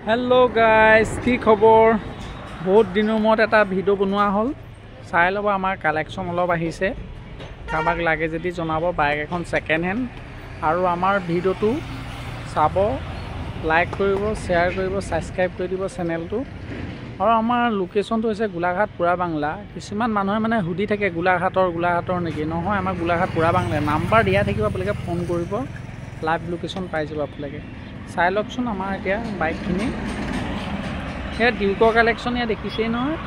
hello guys की खबर बहुत दिनों मत एटा भिडिओ बनवा हल चाइ लबा आमार कालेक्शन अलप आहिसे काबाक लागे जदि जनाबो बाइक एखन सेकेंड हैंड आरो आमार भिडिओ चाबो लाइक करिबो शेयर करिबो सब्सक्राइब करि दिबो चेनेलটো और आमार लोकेशन तो होइसे गोलाघाट पुरा बांगला किछुमान मानुहे माने हुदी थाके गोलाघाटर नेকি নহয় आमार गोलाघाट पुरा बांगला नम्बर दिया থাকিব आपलोকে फोन करिबो लाइव लोकेशन पाइ যাব आपलोके চাই লওকচোন আমাৰ এতিয়া বাইকখিনি এয়া ডিউকৰ কালেকশ্যন ইয়া দেখিছেই নহয়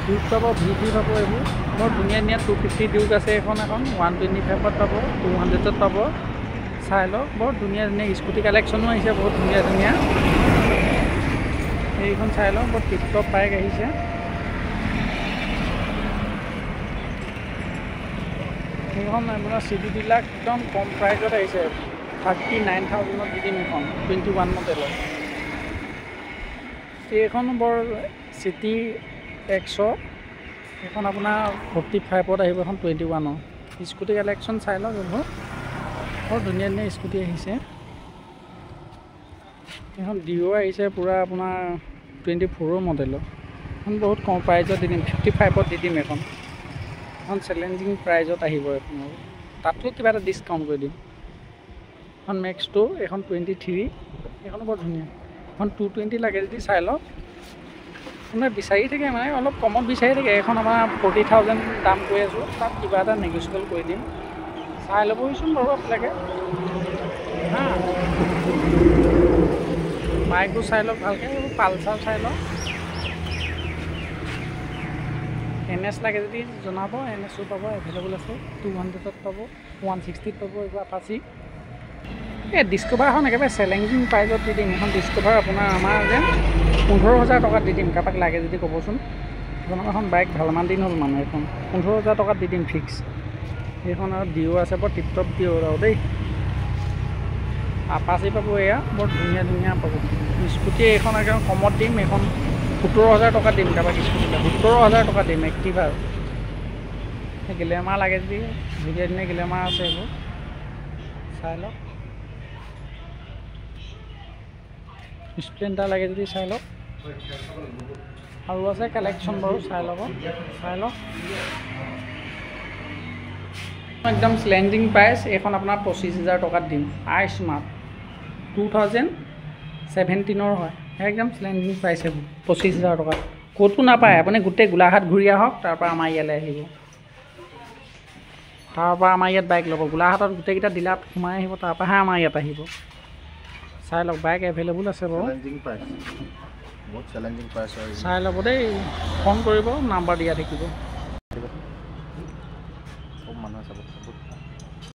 ডিউক পাব ভিভি পাব এইবোৰ বৰ ধুনীয়া ধুনীয়া 250 ডিউক আছে এখন 125ত পাব 200ত পাব চাই লওক বৰ ধুনীয়া ধুনীয়া স্কুটি কালেকশ্যনো আহিছে বহুত ধুনীয়া ধুনীয়া এইখন চাই লওক বৰ টিপটপ বাইক আহিছে এইখন আপোনাৰ চিডিবিলাক একদম কম প্ৰাইজত আহিছে 39,000 দি দিম এখন 21 মডেলৰ এইখন বৰ সিটি 100 এখন আপোনাৰ 45ত আহিব এখন 21 স্কুটি কালেকশ্যন চাই লওক এইবোৰ বৰ ধুনীয়া ধুনীয়া স্কুটি আহিছে এখন ডিও আহিছে পুৰা আপোনাৰ 24 মডেলৰ এখন বহুত কম প্ৰাইজত দি দিম 55ত দি দিম এখন চেলেঞ্জিং প্ৰাইজত আহিব আপোনাৰ তাতো কিবা এটা ডিসকাউন্ট কৰি দিম এখন Max 2 এখন 23 এখন বৰ ধুনীয়া এখন 220 লাগে যদি চাই লওক মানে বিচাৰি থাকে মানে অলপ কমত বিচাৰি থাকে এখন আমাৰ 40,000 দাম কৈ আছো তাত কিবা এটা নেগোচিয়েবল কৰি দিম চাই ল'বচোন বাৰু আপোনালোকে হা বাইকটো চাই লওক ভালকে পালচাৰ চাই লওক NS লাগে যদি জনাব NSও পাব এভেইলেবল আছে 200ত পাব 160ত পাব এইবোৰ আপাচি এই ডিস্কভাৰখন একেবাৰে চেলেঞ্জিং প্ৰাইজত দি দিম এখন ডিস্কভাৰ আপোনাৰ আমাৰ যেন 15,000 টকাত দি দিম কাবাক লাগে যদি ক'বচোন এখন বাইক ভালমান দিন হ'ল মানে এখন 15,000 টকাত দি দিম ফিক্স এইখন আৰু ডিও আছে বৰ টিপটপ ডিও আৰু দেই আপাচি পাব এয়া বৰ ধুনীয়া ধুনীয়া পাব স্কুটি এইখন একদম কমত দিম এইখন 17,000 টকা দিম কাবাক স্কুটি 17,000 টকা দিম এক্টিভা গ্লেমাৰ লাগে যদি ধুনীয়া ধুনীয়া গ্লেমাৰ আছে এইবোৰ চাই লওক স্প্লেণ্ডাৰ লাগে যদি চাই লওক আৰু আছে কালেকশ্যন বাৰু চাই লওক একদম চেলেঞ্জিং প্ৰাইচ এইখন আপোনাৰ 25,000 টকাত দিম আইস্মাৰ্ট 2017ৰ হয় একদম চেলেঞ্জিং প্ৰাইচ এইবোৰ 25,000 টকাত ক'তো নাপায় আপুনি গোটেই গোলাঘাট ঘূৰি আহক তাৰপৰা আমাৰ ইয়ালৈ আহিব তাৰপৰা আমাৰ ইয়াত বাইক ল'ব গোলাঘাটত গোটেইকেইটা ডিলাৰত সোমাই আহিব তাৰপৰাহে আমাৰ ইয়াত আহিব চাই লওক বাইক এভেইলেবল আছে বাৰু চাই ল'ব দেই ফোন কৰিব নাম্বাৰ দিয়া থাকিব